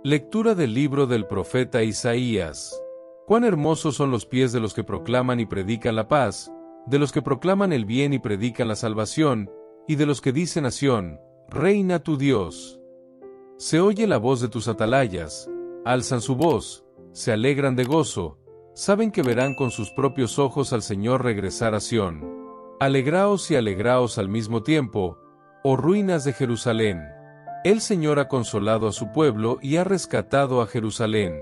Lectura del libro del profeta Isaías. Cuán hermosos son los pies de los que proclaman y predican la paz, de los que proclaman el bien y predican la salvación, y de los que dicen a Sión, reina tu Dios. Se oye la voz de tus atalayas, alzan su voz, se alegran de gozo, saben que verán con sus propios ojos al Señor regresar a Sión. Alegraos y alegraos al mismo tiempo, oh ruinas de Jerusalén. El Señor ha consolado a su pueblo y ha rescatado a Jerusalén.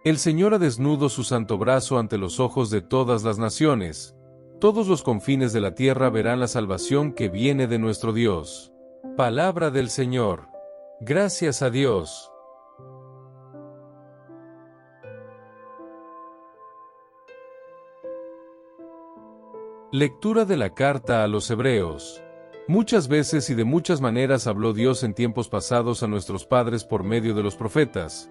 El Señor ha desnudo su santo brazo ante los ojos de todas las naciones. Todos los confines de la tierra verán la salvación que viene de nuestro Dios. Palabra del Señor. Gracias a Dios. Lectura de la carta a los Hebreos. Muchas veces y de muchas maneras habló Dios en tiempos pasados a nuestros padres por medio de los profetas.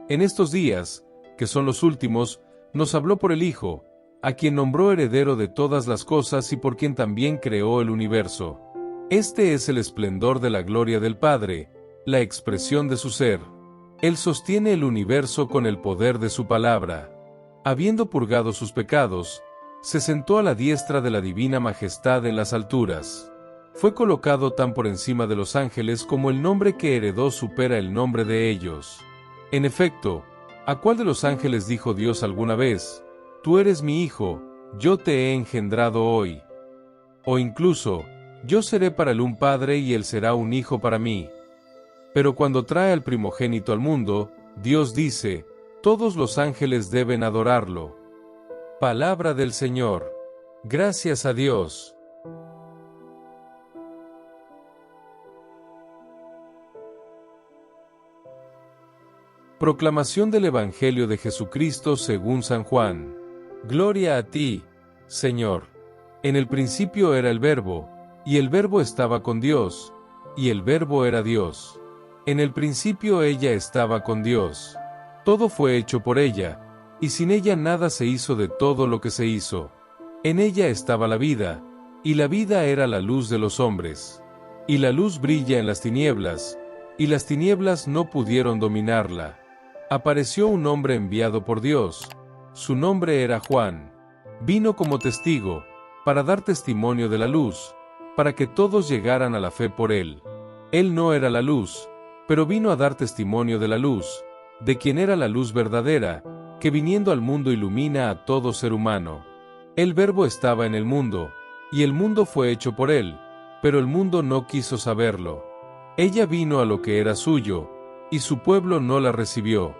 En estos días, que son los últimos, nos habló por el Hijo, a quien nombró heredero de todas las cosas y por quien también creó el universo. Este es el esplendor de la gloria del Padre, la expresión de su ser. Él sostiene el universo con el poder de su palabra. Habiendo purgado sus pecados, se sentó a la diestra de la divina majestad en las alturas. Fue colocado tan por encima de los ángeles como el nombre que heredó supera el nombre de ellos. En efecto, ¿a cuál de los ángeles dijo Dios alguna vez, tú eres mi hijo, yo te he engendrado hoy? O incluso, yo seré para él un padre y él será un hijo para mí. Pero cuando trae al primogénito al mundo, Dios dice, todos los ángeles deben adorarlo. Palabra del Señor. Gracias a Dios. Proclamación del Evangelio de Jesucristo según San Juan. Gloria a ti, Señor. En el principio era el Verbo, y el Verbo estaba con Dios, y el Verbo era Dios. En el principio ella estaba con Dios. Todo fue hecho por ella, y sin ella nada se hizo de todo lo que se hizo. En ella estaba la vida, y la vida era la luz de los hombres. Y la luz brilla en las tinieblas, y las tinieblas no pudieron dominarla. Apareció un hombre enviado por Dios. Su nombre era Juan. Vino como testigo, para dar testimonio de la luz, para que todos llegaran a la fe por él. Él no era la luz, pero vino a dar testimonio de la luz, de quien era la luz verdadera, que viniendo al mundo ilumina a todo ser humano. El Verbo estaba en el mundo, y el mundo fue hecho por él, pero el mundo no quiso saberlo. Ella vino a lo que era suyo, y su pueblo no la recibió.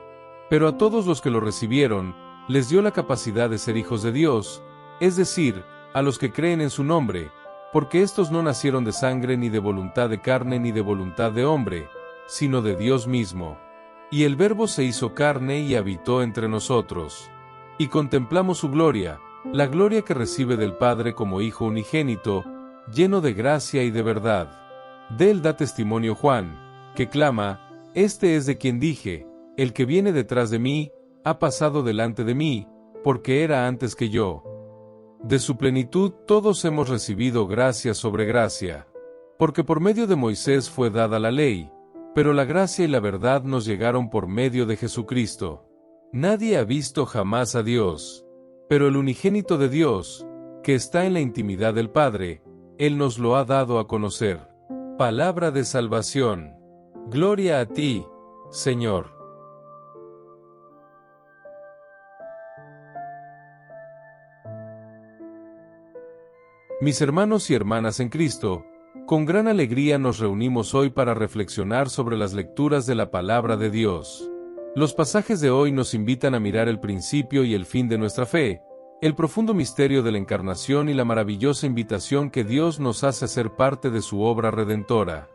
Pero a todos los que lo recibieron, les dio la capacidad de ser hijos de Dios, es decir, a los que creen en su nombre, porque estos no nacieron de sangre ni de voluntad de carne ni de voluntad de hombre, sino de Dios mismo. Y el Verbo se hizo carne y habitó entre nosotros. Y contemplamos su gloria, la gloria que recibe del Padre como Hijo unigénito, lleno de gracia y de verdad. De él da testimonio Juan, que clama, este es de quien dije, el que viene detrás de mí, ha pasado delante de mí, porque era antes que yo. De su plenitud todos hemos recibido gracia sobre gracia. Porque por medio de Moisés fue dada la ley, pero la gracia y la verdad nos llegaron por medio de Jesucristo. Nadie ha visto jamás a Dios, pero el unigénito de Dios, que está en la intimidad del Padre, Él nos lo ha dado a conocer. Palabra de salvación. Gloria a ti, Señor. Mis hermanos y hermanas en Cristo, con gran alegría nos reunimos hoy para reflexionar sobre las lecturas de la palabra de Dios. Los pasajes de hoy nos invitan a mirar el principio y el fin de nuestra fe, el profundo misterio de la encarnación y la maravillosa invitación que Dios nos hace a ser parte de su obra redentora.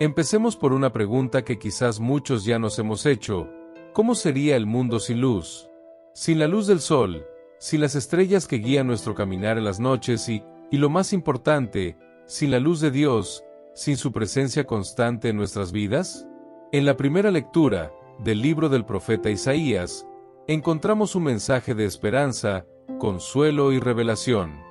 Empecemos por una pregunta que quizás muchos ya nos hemos hecho: ¿cómo sería el mundo sin luz? Sin la luz del sol, sin las estrellas que guían nuestro caminar en las noches y lo más importante, sin la luz de Dios, sin su presencia constante en nuestras vidas. En la primera lectura del libro del profeta Isaías, encontramos un mensaje de esperanza, consuelo y revelación.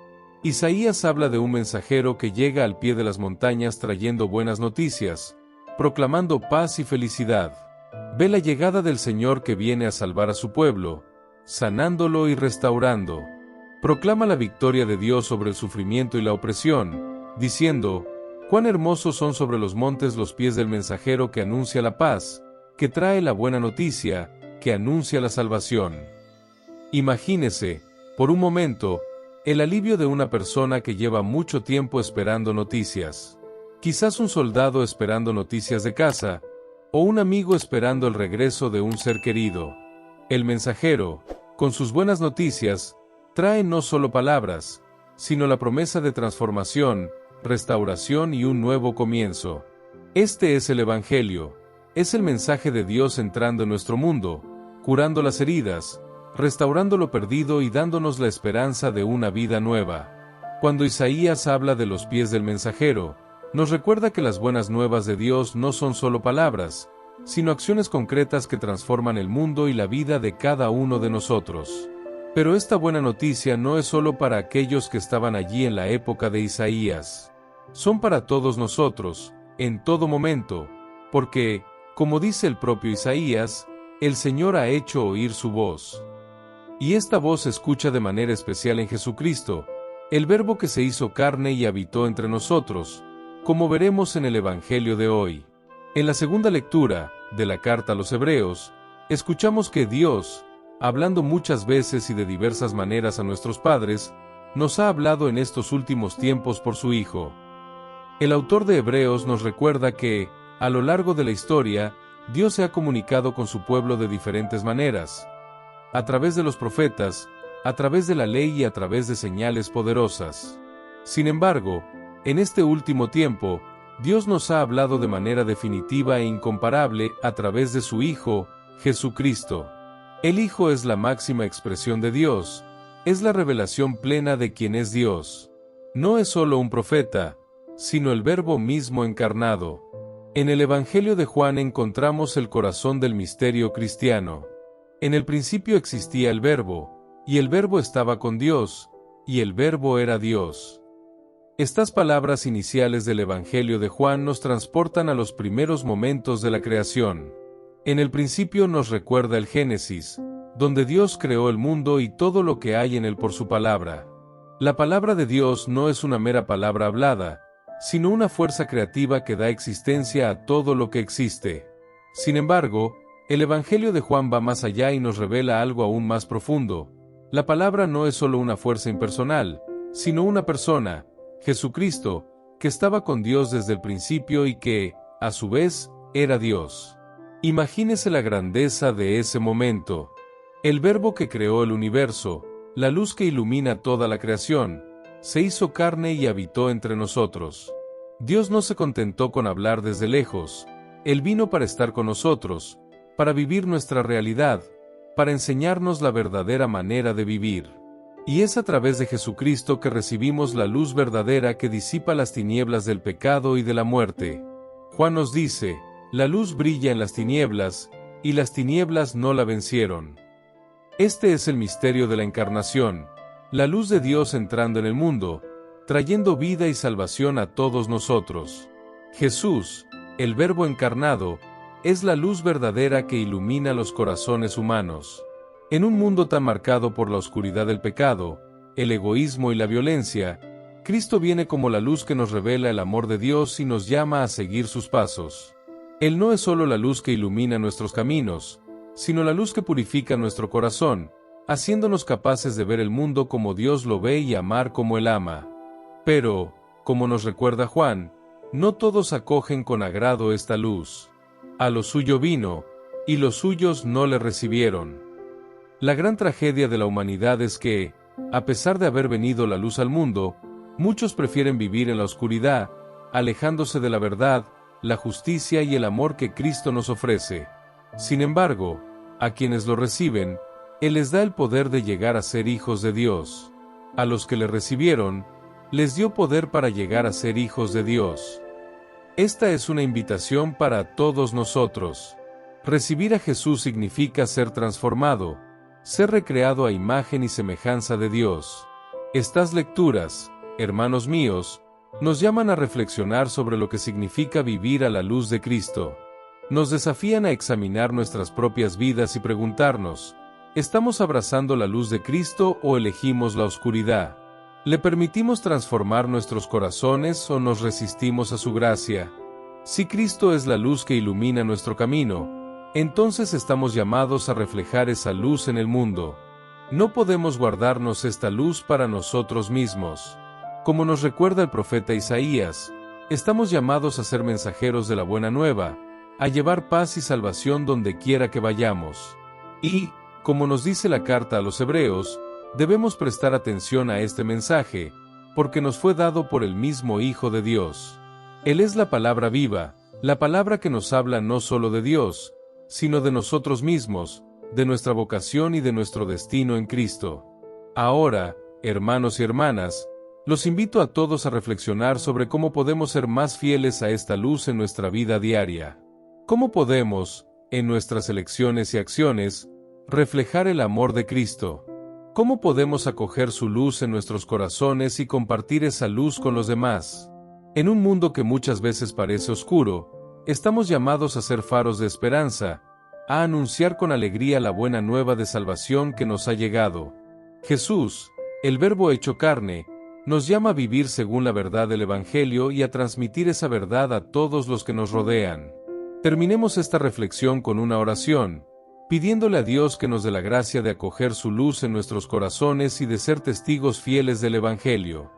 Isaías habla de un mensajero que llega al pie de las montañas trayendo buenas noticias, proclamando paz y felicidad. Ve la llegada del Señor que viene a salvar a su pueblo, sanándolo y restaurando. Proclama la victoria de Dios sobre el sufrimiento y la opresión, diciendo: cuán hermosos son sobre los montes los pies del mensajero que anuncia la paz, que trae la buena noticia, que anuncia la salvación. Imagínese, por un momento, el alivio de una persona que lleva mucho tiempo esperando noticias. Quizás un soldado esperando noticias de casa, o un amigo esperando el regreso de un ser querido. El mensajero, con sus buenas noticias, trae no solo palabras, sino la promesa de transformación, restauración y un nuevo comienzo. Este es el Evangelio, es el mensaje de Dios entrando en nuestro mundo, curando las heridas, restaurando lo perdido y dándonos la esperanza de una vida nueva. Cuando Isaías habla de los pies del mensajero, nos recuerda que las buenas nuevas de Dios no son solo palabras, sino acciones concretas que transforman el mundo y la vida de cada uno de nosotros. Pero esta buena noticia no es solo para aquellos que estaban allí en la época de Isaías. Son para todos nosotros, en todo momento, porque, como dice el propio Isaías, el Señor ha hecho oír su voz. Y esta voz se escucha de manera especial en Jesucristo, el Verbo que se hizo carne y habitó entre nosotros, como veremos en el Evangelio de hoy. En la segunda lectura de la carta a los Hebreos, escuchamos que Dios, hablando muchas veces y de diversas maneras a nuestros padres, nos ha hablado en estos últimos tiempos por su Hijo. El autor de Hebreos nos recuerda que, a lo largo de la historia, Dios se ha comunicado con su pueblo de diferentes maneras, a través de los profetas, a través de la ley y a través de señales poderosas. Sin embargo, en este último tiempo, Dios nos ha hablado de manera definitiva e incomparable a través de su Hijo, Jesucristo. El Hijo es la máxima expresión de Dios, es la revelación plena de quién es Dios. No es solo un profeta, sino el Verbo mismo encarnado. En el Evangelio de Juan encontramos el corazón del misterio cristiano. En el principio existía el Verbo, y el Verbo estaba con Dios, y el Verbo era Dios. Estas palabras iniciales del Evangelio de Juan nos transportan a los primeros momentos de la creación. En el principio nos recuerda el Génesis, donde Dios creó el mundo y todo lo que hay en él por su palabra. La palabra de Dios no es una mera palabra hablada, sino una fuerza creativa que da existencia a todo lo que existe. Sin embargo, el Evangelio de Juan va más allá y nos revela algo aún más profundo. La palabra no es solo una fuerza impersonal, sino una persona, Jesucristo, que estaba con Dios desde el principio y que, a su vez, era Dios. Imagínese la grandeza de ese momento. El Verbo que creó el universo, la luz que ilumina toda la creación, se hizo carne y habitó entre nosotros. Dios no se contentó con hablar desde lejos, Él vino para estar con nosotros, para vivir nuestra realidad, para enseñarnos la verdadera manera de vivir. Y es a través de Jesucristo que recibimos la luz verdadera que disipa las tinieblas del pecado y de la muerte. Juan nos dice: la luz brilla en las tinieblas, y las tinieblas no la vencieron. Este es el misterio de la encarnación, la luz de Dios entrando en el mundo, trayendo vida y salvación a todos nosotros. Jesús, el Verbo encarnado, es la luz verdadera que ilumina los corazones humanos. En un mundo tan marcado por la oscuridad del pecado, el egoísmo y la violencia, Cristo viene como la luz que nos revela el amor de Dios y nos llama a seguir sus pasos. Él no es solo la luz que ilumina nuestros caminos, sino la luz que purifica nuestro corazón, haciéndonos capaces de ver el mundo como Dios lo ve y amar como Él ama. Pero, como nos recuerda Juan, no todos acogen con agrado esta luz. A lo suyo vino, y los suyos no le recibieron. La gran tragedia de la humanidad es que, a pesar de haber venido la luz al mundo, muchos prefieren vivir en la oscuridad, alejándose de la verdad, la justicia y el amor que Cristo nos ofrece. Sin embargo, a quienes lo reciben, Él les da el poder de llegar a ser hijos de Dios. A los que le recibieron, les dio poder para llegar a ser hijos de Dios. Esta es una invitación para todos nosotros. Recibir a Jesús significa ser transformado, ser recreado a imagen y semejanza de Dios. Estas lecturas, hermanos míos, nos llaman a reflexionar sobre lo que significa vivir a la luz de Cristo. Nos desafían a examinar nuestras propias vidas y preguntarnos, ¿estamos abrazando la luz de Cristo o elegimos la oscuridad? ¿Le permitimos transformar nuestros corazones o nos resistimos a su gracia? Si Cristo es la luz que ilumina nuestro camino, entonces estamos llamados a reflejar esa luz en el mundo. No podemos guardarnos esta luz para nosotros mismos. Como nos recuerda el profeta Isaías, estamos llamados a ser mensajeros de la buena nueva, a llevar paz y salvación donde quiera que vayamos. Y, como nos dice la carta a los Hebreos, debemos prestar atención a este mensaje, porque nos fue dado por el mismo Hijo de Dios. Él es la palabra viva, la palabra que nos habla no solo de Dios, sino de nosotros mismos, de nuestra vocación y de nuestro destino en Cristo. Ahora, hermanos y hermanas, los invito a todos a reflexionar sobre cómo podemos ser más fieles a esta luz en nuestra vida diaria. ¿Cómo podemos, en nuestras elecciones y acciones, reflejar el amor de Cristo? ¿Cómo podemos acoger su luz en nuestros corazones y compartir esa luz con los demás? En un mundo que muchas veces parece oscuro, estamos llamados a ser faros de esperanza, a anunciar con alegría la buena nueva de salvación que nos ha llegado. Jesús, el Verbo hecho carne, nos llama a vivir según la verdad del Evangelio y a transmitir esa verdad a todos los que nos rodean. Terminemos esta reflexión con una oración, pidiéndole a Dios que nos dé la gracia de acoger su luz en nuestros corazones y de ser testigos fieles del Evangelio.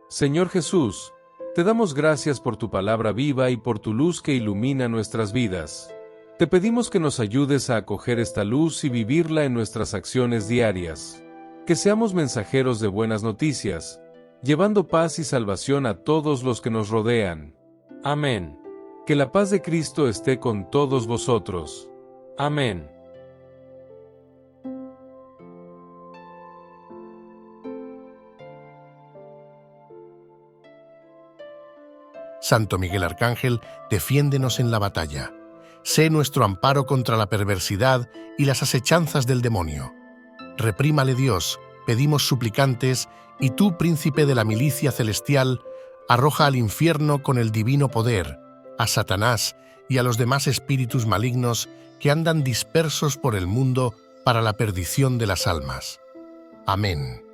Señor Jesús, te damos gracias por tu palabra viva y por tu luz que ilumina nuestras vidas. Te pedimos que nos ayudes a acoger esta luz y vivirla en nuestras acciones diarias. Que seamos mensajeros de buenas noticias, llevando paz y salvación a todos los que nos rodean. Amén. Que la paz de Cristo esté con todos vosotros. Amén. Santo Miguel Arcángel, defiéndenos en la batalla. Sé nuestro amparo contra la perversidad y las asechanzas del demonio. Reprímale Dios, pedimos suplicantes, y tú, príncipe de la milicia celestial, arroja al infierno con el divino poder a Satanás y a los demás espíritus malignos que andan dispersos por el mundo para la perdición de las almas. Amén.